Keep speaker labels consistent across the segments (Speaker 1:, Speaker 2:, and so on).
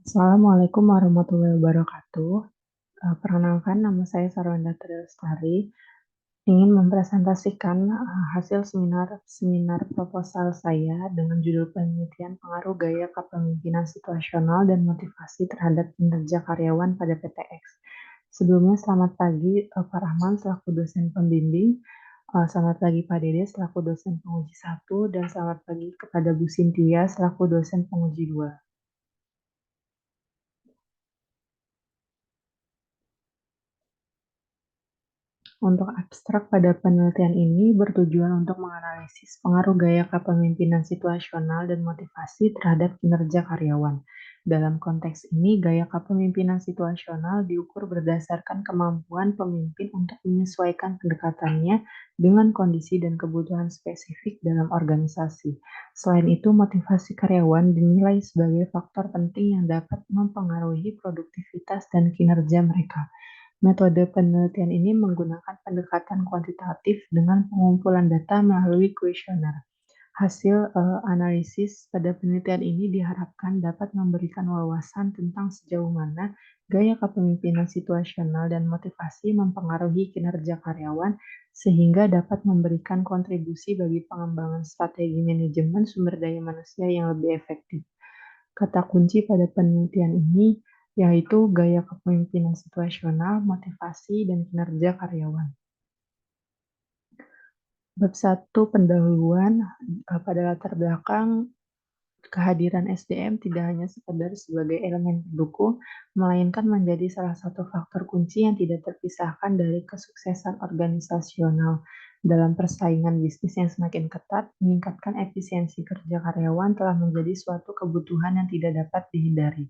Speaker 1: Assalamualaikum warahmatullahi wabarakatuh. Perkenalkan nama saya Sarwenda Triastari, ingin mempresentasikan hasil seminar seminar proposal saya dengan judul penelitian pengaruh gaya kepemimpinan situasional dan motivasi terhadap kinerja karyawan pada PTX. Sebelumnya selamat pagi Pak Rahman selaku dosen pembimbing, selamat pagi Pak Dede selaku dosen penguji 1, dan selamat pagi kepada Bu Sintia selaku dosen penguji 2. Untuk abstrak pada penelitian ini bertujuan untuk menganalisis pengaruh gaya kepemimpinan situasional dan motivasi terhadap kinerja karyawan. Dalam konteks ini, gaya kepemimpinan situasional diukur berdasarkan kemampuan pemimpin untuk menyesuaikan pendekatannya dengan kondisi dan kebutuhan spesifik dalam organisasi. Selain itu, motivasi karyawan dinilai sebagai faktor penting yang dapat mempengaruhi produktivitas dan kinerja mereka. Metode penelitian ini menggunakan pendekatan kuantitatif dengan pengumpulan data melalui kuesioner. Hasil analisis pada penelitian ini diharapkan dapat memberikan wawasan tentang sejauh mana gaya kepemimpinan situasional dan motivasi mempengaruhi kinerja karyawan, sehingga dapat memberikan kontribusi bagi pengembangan strategi manajemen sumber daya manusia yang lebih efektif. Kata kunci pada penelitian ini yaitu gaya kepemimpinan situasional, motivasi, dan kinerja karyawan. Bab 1 pendahuluan pada latar belakang kehadiran SDM tidak hanya sekedar sebagai elemen pendukung, melainkan menjadi salah satu faktor kunci yang tidak terpisahkan dari kesuksesan organisasional. Dalam persaingan bisnis yang semakin ketat, meningkatkan efisiensi kerja karyawan telah menjadi suatu kebutuhan yang tidak dapat dihindari.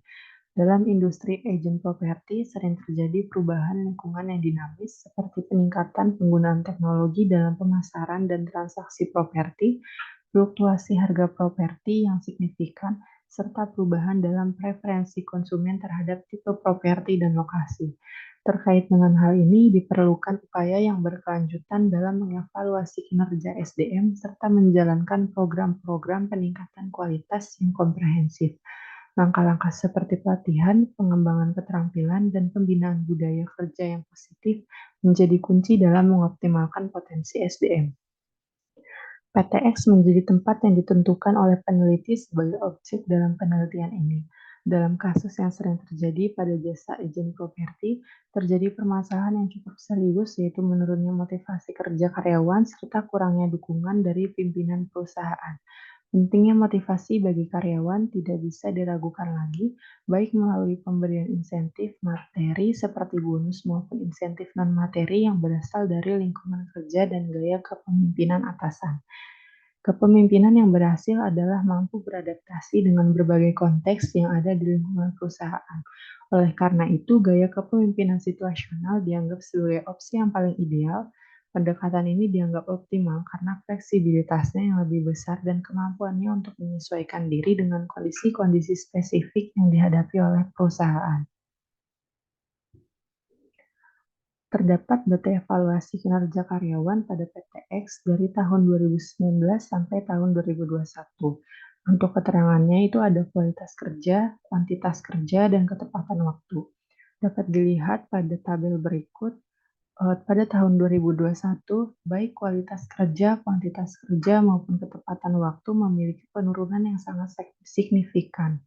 Speaker 1: Dalam industri agen properti, sering terjadi perubahan lingkungan yang dinamis, seperti peningkatan penggunaan teknologi dalam pemasaran dan transaksi properti, fluktuasi harga properti yang signifikan, serta perubahan dalam preferensi konsumen terhadap tipe properti dan lokasi. Terkait dengan hal ini, diperlukan upaya yang berkelanjutan dalam mengevaluasi kinerja SDM serta menjalankan program-program peningkatan kualitas yang komprehensif. Langkah-langkah seperti pelatihan, pengembangan keterampilan, dan pembinaan budaya kerja yang positif menjadi kunci dalam mengoptimalkan potensi SDM. PTX menjadi tempat yang ditentukan oleh peneliti sebagai objek dalam penelitian ini. Dalam kasus yang sering terjadi pada jasa agen properti, terjadi permasalahan yang cukup serius, yaitu menurunnya motivasi kerja karyawan serta kurangnya dukungan dari pimpinan perusahaan. Pentingnya motivasi bagi karyawan tidak bisa diragukan lagi, baik melalui pemberian insentif materi seperti bonus maupun insentif non-materi yang berasal dari lingkungan kerja dan gaya kepemimpinan atasan. Kepemimpinan yang berhasil adalah mampu beradaptasi dengan berbagai konteks yang ada di lingkungan perusahaan. Oleh karena itu, gaya kepemimpinan situasional dianggap sebagai opsi yang paling ideal. Pendekatan ini dianggap optimal karena fleksibilitasnya yang lebih besar dan kemampuannya untuk menyesuaikan diri dengan kondisi-kondisi spesifik yang dihadapi oleh perusahaan. Terdapat data evaluasi kinerja karyawan pada PTX dari tahun 2019 sampai tahun 2021. Untuk keterangannya itu ada kualitas kerja, kuantitas kerja, dan ketepatan waktu. Dapat dilihat pada tabel berikut. Pada tahun 2021, baik kualitas kerja, kuantitas kerja, maupun ketepatan waktu memiliki penurunan yang sangat signifikan.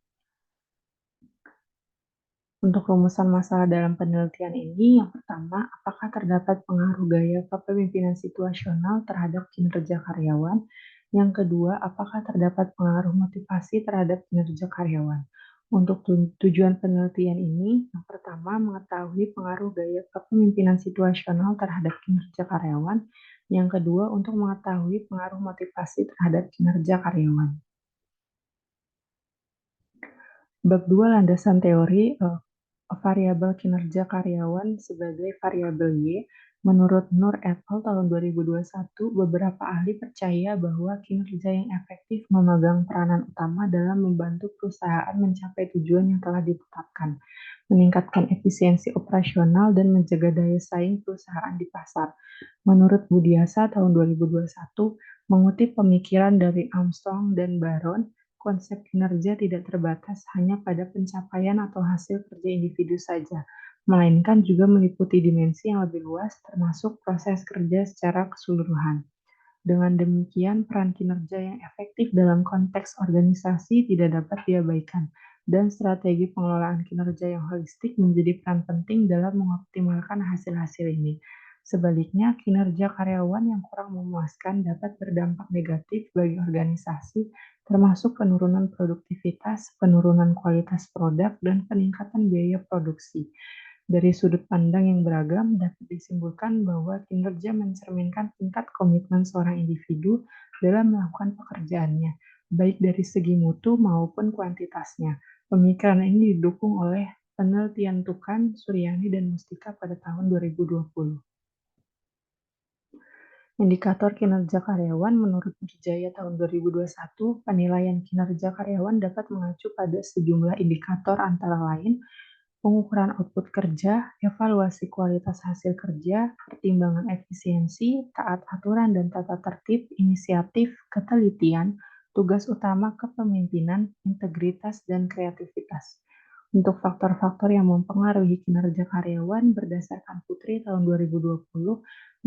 Speaker 1: Untuk rumusan masalah dalam penelitian ini, yang pertama, apakah terdapat pengaruh gaya kepemimpinan situasional terhadap kinerja karyawan? Yang kedua, apakah terdapat pengaruh motivasi terhadap kinerja karyawan? Untuk tujuan penelitian ini, yang pertama, mengetahui pengaruh gaya kepemimpinan situasional terhadap kinerja karyawan. Yang kedua, untuk mengetahui pengaruh motivasi terhadap kinerja karyawan. Bab 2 landasan teori variabel kinerja karyawan sebagai variabel Y. Menurut Nur et al. Tahun 2021, beberapa ahli percaya bahwa kinerja yang efektif memegang peranan utama dalam membantu perusahaan mencapai tujuan yang telah ditetapkan, meningkatkan efisiensi operasional, dan menjaga daya saing perusahaan di pasar. Menurut Budiasa tahun 2021, mengutip pemikiran dari Armstrong dan Baron, konsep kinerja tidak terbatas hanya pada pencapaian atau hasil kerja individu saja, melainkan juga meliputi dimensi yang lebih luas termasuk proses kerja secara keseluruhan. Dengan demikian, peran kinerja yang efektif dalam konteks organisasi tidak dapat diabaikan, dan strategi pengelolaan kinerja yang holistik menjadi peran penting dalam mengoptimalkan hasil-hasil ini. Sebaliknya, kinerja karyawan yang kurang memuaskan dapat berdampak negatif bagi organisasi, termasuk penurunan produktivitas, penurunan kualitas produk, dan peningkatan biaya produksi. Dari sudut pandang yang beragam, dapat disimpulkan bahwa kinerja mencerminkan tingkat komitmen seorang individu dalam melakukan pekerjaannya, baik dari segi mutu maupun kuantitasnya. Pemikiran ini didukung oleh penelitian Tukan, Suryani, dan Mustika pada tahun 2020. Indikator kinerja karyawan menurut Wijaya tahun 2021, penilaian kinerja karyawan dapat mengacu pada sejumlah indikator antara lain pengukuran output kerja, evaluasi kualitas hasil kerja, pertimbangan efisiensi, taat aturan dan tata tertib, inisiatif, ketelitian, tugas utama kepemimpinan, integritas, dan kreativitas. Untuk faktor-faktor yang mempengaruhi kinerja karyawan berdasarkan Putri tahun 2020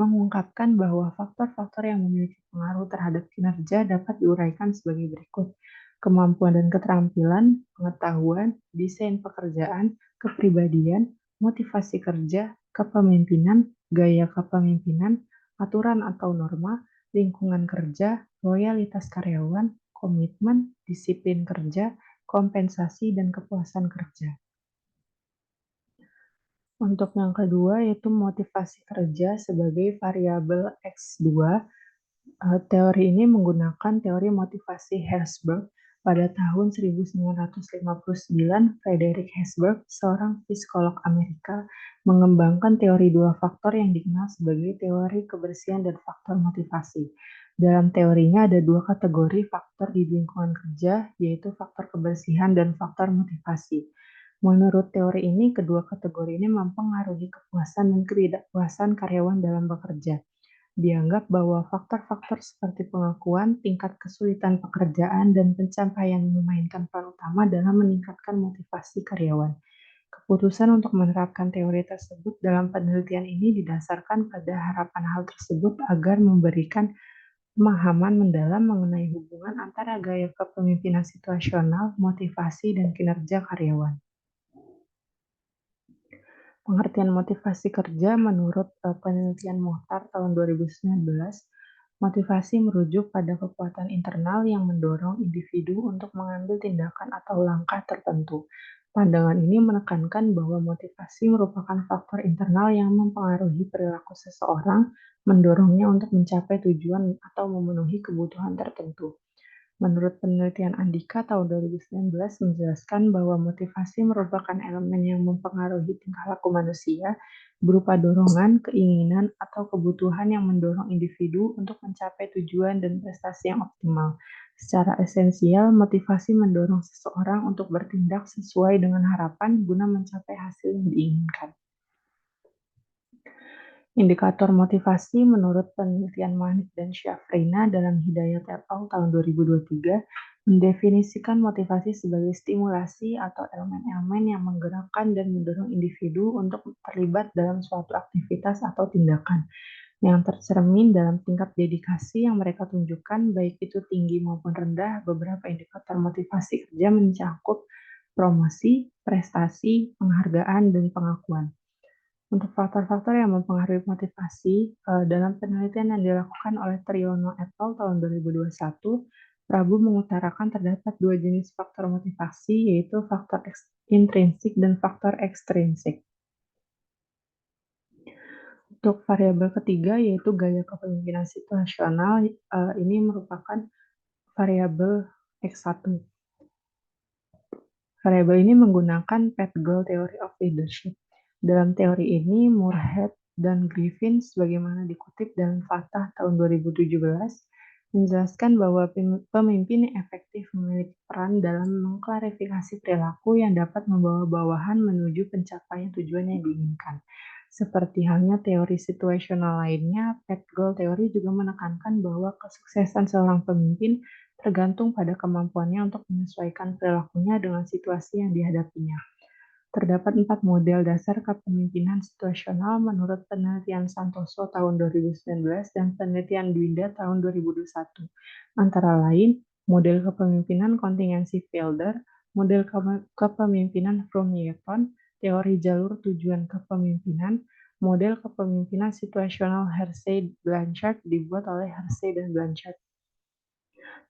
Speaker 1: mengungkapkan bahwa faktor-faktor yang memiliki pengaruh terhadap kinerja dapat diuraikan sebagai berikut. Kemampuan dan keterampilan, pengetahuan, desain pekerjaan, kepribadian, motivasi kerja, kepemimpinan, gaya kepemimpinan, aturan atau norma, lingkungan kerja, loyalitas karyawan, komitmen, disiplin kerja, kompensasi, dan kepuasan kerja. Untuk yang kedua yaitu motivasi kerja sebagai variabel X2. Teori ini menggunakan teori motivasi Herzberg. Pada tahun 1959, Frederick Herzberg, seorang psikolog Amerika, mengembangkan teori dua faktor yang dikenal sebagai teori kebersihan dan faktor motivasi. Dalam teorinya ada dua kategori faktor di lingkungan kerja, yaitu faktor kebersihan dan faktor motivasi. Menurut teori ini, kedua kategori ini mempengaruhi kepuasan dan ketidakpuasan karyawan dalam bekerja. Dianggap bahwa faktor-faktor seperti pengakuan, tingkat kesulitan pekerjaan, dan pencapaian memainkan peran utama dalam meningkatkan motivasi karyawan. Keputusan untuk menerapkan teori tersebut dalam penelitian ini didasarkan pada harapan hal tersebut agar memberikan pemahaman mendalam mengenai hubungan antara gaya kepemimpinan situasional, motivasi, dan kinerja karyawan. Pengertian motivasi kerja menurut penelitian Mohtar tahun 2019, motivasi merujuk pada kekuatan internal yang mendorong individu untuk mengambil tindakan atau langkah tertentu. Pandangan ini menekankan bahwa motivasi merupakan faktor internal yang mempengaruhi perilaku seseorang, mendorongnya untuk mencapai tujuan atau memenuhi kebutuhan tertentu. Menurut penelitian Andika tahun 2019 menjelaskan bahwa motivasi merupakan elemen yang mempengaruhi tingkah laku manusia berupa dorongan, keinginan, atau kebutuhan yang mendorong individu untuk mencapai tujuan dan prestasi yang optimal. Secara esensial, motivasi mendorong seseorang untuk bertindak sesuai dengan harapan guna mencapai hasil yang diinginkan. Indikator motivasi menurut penelitian Manik dan Syafrina dalam Hidayat et al. Tahun 2023 mendefinisikan motivasi sebagai stimulasi atau elemen-elemen yang menggerakkan dan mendorong individu untuk terlibat dalam suatu aktivitas atau tindakan yang tercermin dalam tingkat dedikasi yang mereka tunjukkan, baik itu tinggi maupun rendah. Beberapa indikator motivasi kerja mencakup promosi, prestasi, penghargaan, dan pengakuan. Untuk faktor-faktor yang mempengaruhi motivasi, dalam penelitian yang dilakukan oleh Triyono et al. Tahun 2021, Prabu mengutarakan terdapat dua jenis faktor motivasi, yaitu faktor intrinsik dan faktor ekstrinsik. Untuk variabel ketiga, yaitu gaya kepemimpinan situasional, ini merupakan variabel X1. Variabel ini menggunakan PET-GOAL Theory of Leadership. Dalam teori ini, Moorhead dan Griffin, sebagaimana dikutip dalam Fatah tahun 2017, menjelaskan bahwa pemimpin yang efektif memiliki peran dalam mengklarifikasi perilaku yang dapat membawa bawahan menuju pencapaian tujuan yang diinginkan. Seperti halnya teori situasional lainnya, PET-GOAL Theory juga menekankan bahwa kesuksesan seorang pemimpin tergantung pada kemampuannya untuk menyesuaikan perilakunya dengan situasi yang dihadapinya. Terdapat 4 model dasar kepemimpinan situasional menurut penelitian Santoso tahun 2019 dan penelitian Dwinda tahun 2021. Antara lain, model kepemimpinan contingency fielder, model kepemimpinan Fromm-Newton, teori jalur tujuan kepemimpinan, model kepemimpinan situasional Hersey-Blanchard dibuat oleh Hersey dan Blanchard.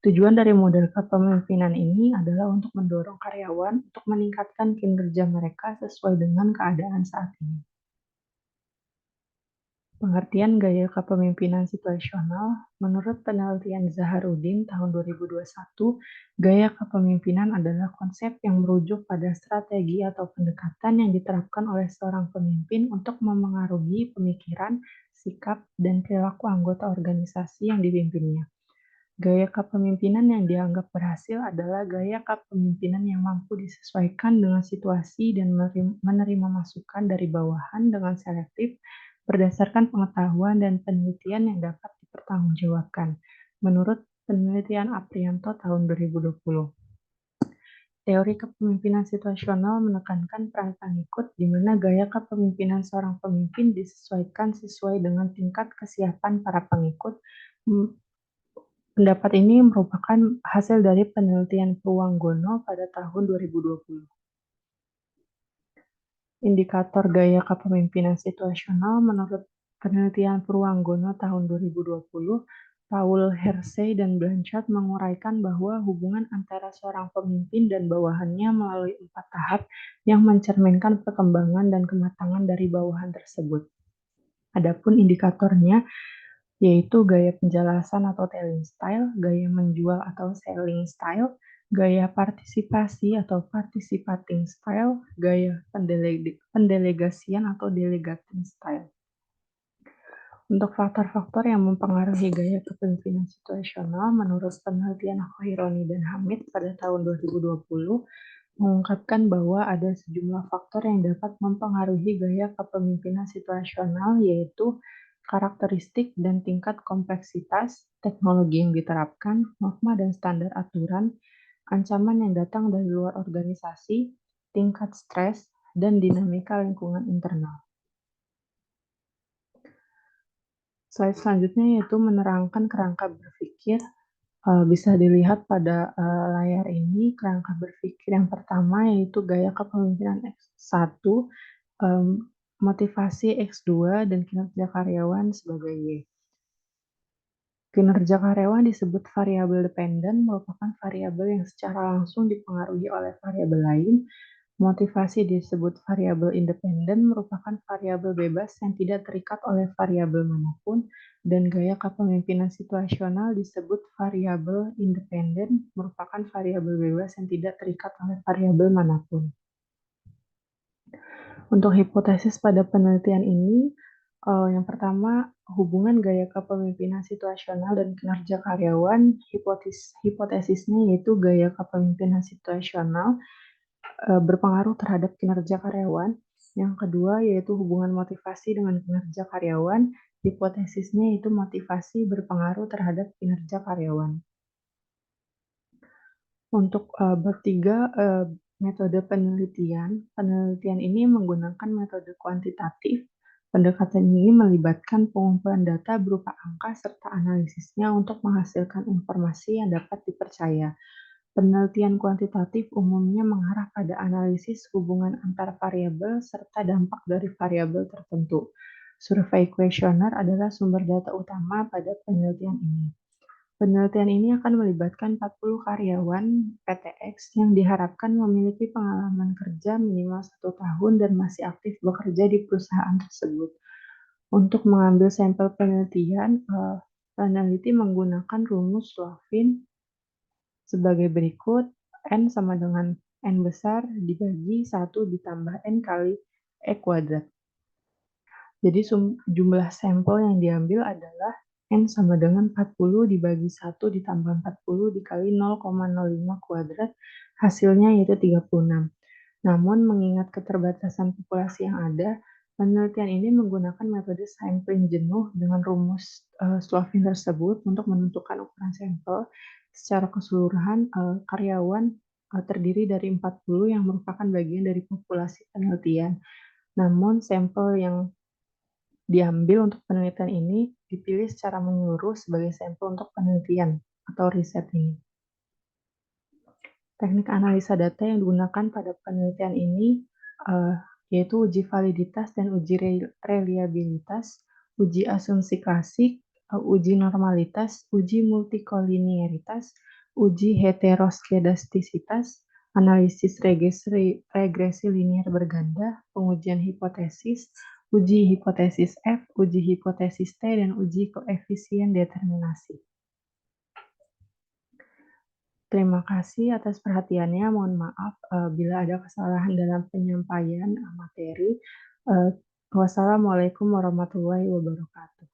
Speaker 1: Tujuan dari model kepemimpinan ini adalah untuk mendorong karyawan untuk meningkatkan kinerja mereka sesuai dengan keadaan saat ini. Pengertian gaya kepemimpinan situasional, menurut penelitian Zaharuddin tahun 2021, gaya kepemimpinan adalah konsep yang merujuk pada strategi atau pendekatan yang diterapkan oleh seorang pemimpin untuk memengaruhi pemikiran, sikap, dan perilaku anggota organisasi yang dipimpinnya. Gaya kepemimpinan yang dianggap berhasil adalah gaya kepemimpinan yang mampu disesuaikan dengan situasi dan menerima masukan dari bawahan dengan selektif berdasarkan pengetahuan dan penelitian yang dapat dipertanggungjawabkan, menurut penelitian Aprianto tahun 2020. Teori kepemimpinan situasional menekankan peran pengikut di mana gaya kepemimpinan seorang pemimpin disesuaikan sesuai dengan tingkat kesiapan para pengikut. Pendapat ini merupakan hasil dari penelitian Purwanggono pada tahun 2020. Indikator gaya kepemimpinan situasional menurut penelitian Purwanggono tahun 2020, Paul Hersey dan Blanchard menguraikan bahwa hubungan antara seorang pemimpin dan bawahannya melalui 4 tahap yang mencerminkan perkembangan dan kematangan dari bawahan tersebut. Adapun indikatornya yaitu gaya penjelasan atau telling style, gaya menjual atau selling style, gaya partisipasi atau participating style, gaya pendelegasian atau delegating style. Untuk faktor-faktor yang mempengaruhi gaya kepemimpinan situasional, menurut penelitian Khaironi dan Hamid pada tahun 2020, mengungkapkan bahwa ada sejumlah faktor yang dapat mempengaruhi gaya kepemimpinan situasional, yaitu karakteristik dan tingkat kompleksitas, teknologi yang diterapkan, norma dan standar aturan, ancaman yang datang dari luar organisasi, tingkat stres, dan dinamika lingkungan internal. Slide selanjutnya yaitu menerangkan kerangka berpikir. Bisa dilihat pada layar ini kerangka berpikir yang pertama yaitu gaya kepemimpinan X1, motivasi X2, dan kinerja karyawan sebagai Y. Kinerja karyawan disebut variabel dependen, merupakan variabel yang secara langsung dipengaruhi oleh variabel lain. Motivasi disebut variabel independen, merupakan variabel bebas yang tidak terikat oleh variabel manapun, dan gaya kepemimpinan situasional disebut variabel independen, merupakan variabel bebas yang tidak terikat oleh variabel manapun. Untuk hipotesis pada penelitian ini, yang pertama, hubungan gaya kepemimpinan situasional dan kinerja karyawan, hipotesisnya yaitu gaya kepemimpinan situasional berpengaruh terhadap kinerja karyawan. Yang kedua yaitu hubungan motivasi dengan kinerja karyawan, hipotesisnya yaitu motivasi berpengaruh terhadap kinerja karyawan. Untuk bab 3, metode penelitian. Penelitian ini menggunakan metode kuantitatif. Pendekatan ini melibatkan pengumpulan data berupa angka serta analisisnya untuk menghasilkan informasi yang dapat dipercaya. Penelitian kuantitatif umumnya mengarah pada analisis hubungan antar variabel serta dampak dari variabel tertentu. Survei kuesioner adalah sumber data utama pada penelitian ini. Penelitian ini akan melibatkan 40 karyawan PTX yang diharapkan memiliki pengalaman kerja minimal 1 tahun dan masih aktif bekerja di perusahaan tersebut. Untuk mengambil sampel penelitian, peneliti menggunakan rumus Slovin sebagai berikut: N sama dengan N besar dibagi 1 ditambah N kali E kuadrat. Jadi jumlah sampel yang diambil adalah N sama dengan 40 dibagi 1 ditambah 40 dikali 0,05 kuadrat, hasilnya yaitu 36. Namun mengingat keterbatasan populasi yang ada, penelitian ini menggunakan metode sampling jenuh dengan rumus Slovin tersebut untuk menentukan ukuran sampel, Secara keseluruhan, karyawan, terdiri dari 40 yang merupakan bagian dari populasi penelitian. Namun sampel yang diambil untuk penelitian ini dipilih secara menyeluruh sebagai sampel untuk penelitian atau riset ini. Teknik analisa data yang digunakan pada penelitian ini, eee, yaitu uji validitas dan uji reliabilitas, uji asumsi klasik, uji normalitas, uji multikolinearitas, uji heteroskedastisitas, analisis regresi linier berganda, pengujian hipotesis, uji hipotesis F, uji hipotesis T, dan uji koefisien determinasi. Terima kasih atas perhatiannya. Mohon maaf, bila ada kesalahan dalam penyampaian, materi. Eee, Wassalamualaikum warahmatullahi wabarakatuh.